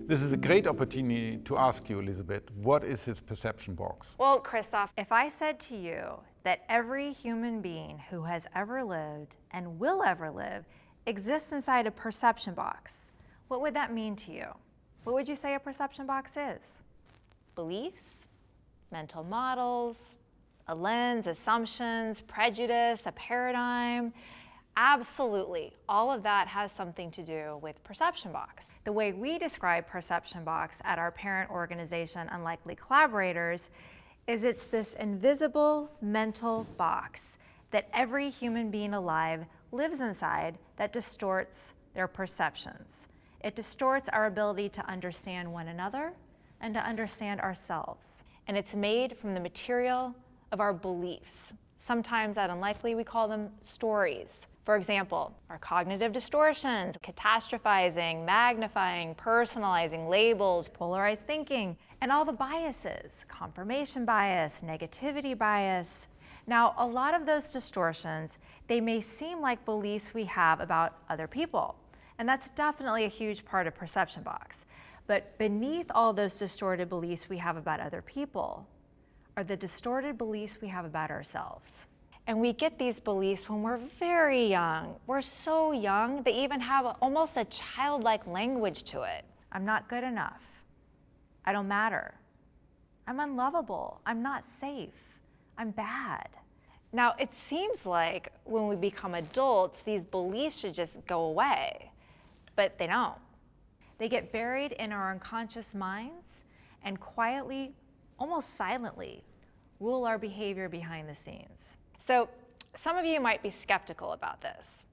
This is a great opportunity to ask you, Elizabeth, what is his perception box? Well, Christof, if I said to you that every human being who has ever lived and will ever live exists inside a perception box, what would that mean to you? What would you say a perception box is? Beliefs, mental models, a lens, assumptions, prejudice, a paradigm. Absolutely, all of that has something to do with perception box. The way we describe perception box at our parent organization, Unlikely Collaborators, is it's this invisible mental box that every human being alive lives inside that distorts their perceptions. It distorts our ability to understand one another and to understand ourselves. And it's made from the material of our beliefs. Sometimes at Unlikely we call them stories. For example, our cognitive distortions, catastrophizing, magnifying, personalizing, labels, polarized thinking, and all the biases, confirmation bias, negativity bias. Now, a lot of those distortions, they may seem like beliefs we have about other people, and that's definitely a huge part of perception box. But beneath all those distorted beliefs we have about other people are the distorted beliefs we have about ourselves. And we get these beliefs when we're very young. We're so young, they even have almost a childlike language to it. I'm not good enough. I don't matter. I'm unlovable. I'm not safe. I'm bad. Now, it seems like when we become adults, these beliefs should just go away, but they don't. They get buried in our unconscious minds and quietly, almost silently, rule our behavior behind the scenes. So some of you might be skeptical about this.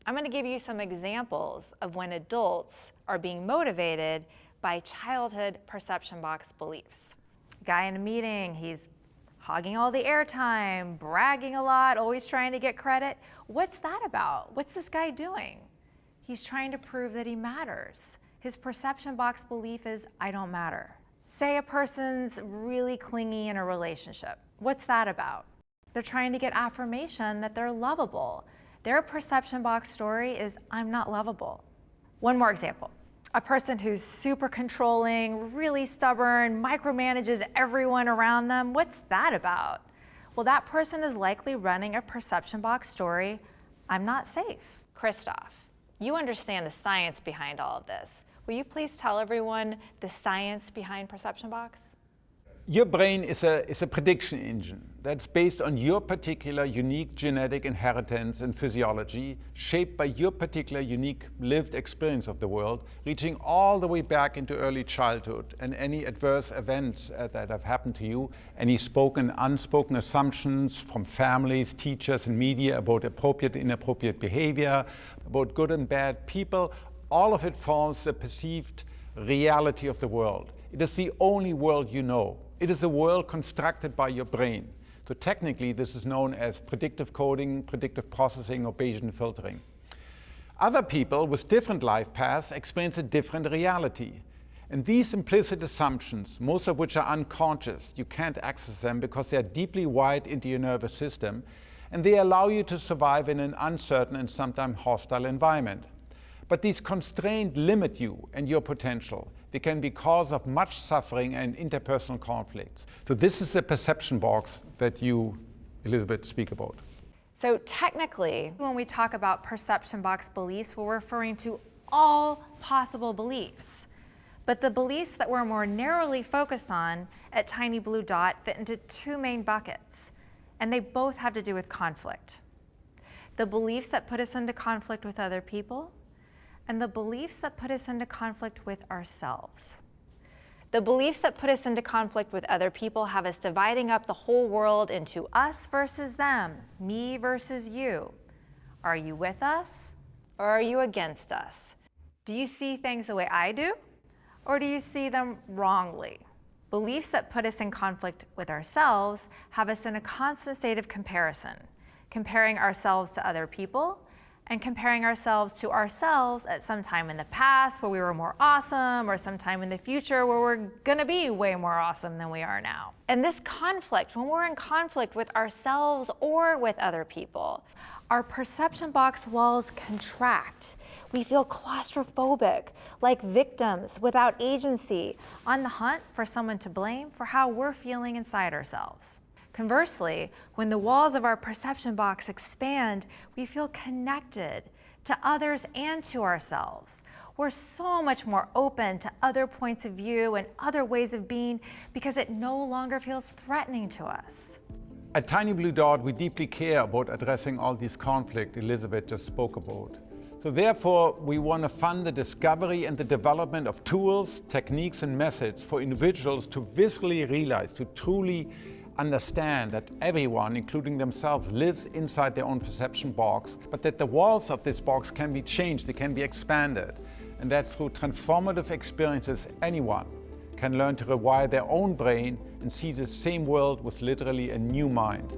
I'm going to give you some examples of when adults are being motivated by childhood perception box beliefs. Guy in a meeting, he's hogging all the airtime, bragging a lot, always trying to get credit. What's that about? What's this guy doing? He's trying to prove that he matters. His perception box belief is, I don't matter. Say a person's really clingy in a relationship. What's that about? They're trying to get affirmation that they're lovable. Their perception box story is, I'm not lovable. One more example. A person who's super controlling, really stubborn, micromanages everyone around them. What's that about? Well, that person is likely running a perception box story, I'm not safe. Christof, you understand the science behind all of this. Will you please tell everyone the science behind perception box? Your brain is a prediction engine that's based on your particular unique genetic inheritance and physiology, shaped by your particular unique lived experience of the world, reaching all the way back into early childhood and any adverse events that have happened to you, any spoken, unspoken assumptions from families, teachers, and media about appropriate, inappropriate behavior, about good and bad people. All of it forms the perceived reality of the world. It is the only world you know. It is a world constructed by your brain. So technically, this is known as predictive coding, predictive processing, or Bayesian filtering. Other people with different life paths experience a different reality. And these implicit assumptions, most of which are unconscious, you can't access them because they are deeply wired into your nervous system, and they allow you to survive in an uncertain and sometimes hostile environment. But these constraints limit you and your potential. They can be cause of much suffering and interpersonal conflicts. So this is the perception box that you, Elizabeth, speak about. So technically, when we talk about perception box beliefs, we're referring to all possible beliefs. But the beliefs that we're more narrowly focused on at Tiny Blue Dot fit into two main buckets, and they both have to do with conflict. The beliefs that put us into conflict with other people, and the beliefs that put us into conflict with ourselves. The beliefs that put us into conflict with other people have us dividing up the whole world into us versus them, me versus you. Are you with us, or are you against us? Do you see things the way I do, or do you see them wrongly? Beliefs that put us in conflict with ourselves have us in a constant state of comparison, comparing ourselves to other people, and comparing ourselves to ourselves at some time in the past where we were more awesome, or sometime in the future where we're gonna be way more awesome than we are now. And this conflict, when we're in conflict with ourselves or with other people, our perception box walls contract. We feel claustrophobic, like victims without agency, on the hunt for someone to blame for how we're feeling inside ourselves. Conversely, when the walls of our perception box expand, we feel connected to others and to ourselves. We're so much more open to other points of view and other ways of being because it no longer feels threatening to us. At Tiny Blue Dot, we deeply care about addressing all these conflicts Elizabeth just spoke about. So therefore, we want to fund the discovery and the development of tools, techniques, and methods for individuals to viscerally realize, to truly understand that everyone, including themselves, lives inside their own perception box, but that the walls of this box can be changed, they can be expanded, and that through transformative experiences, anyone can learn to rewire their own brain and see the same world with literally a new mind.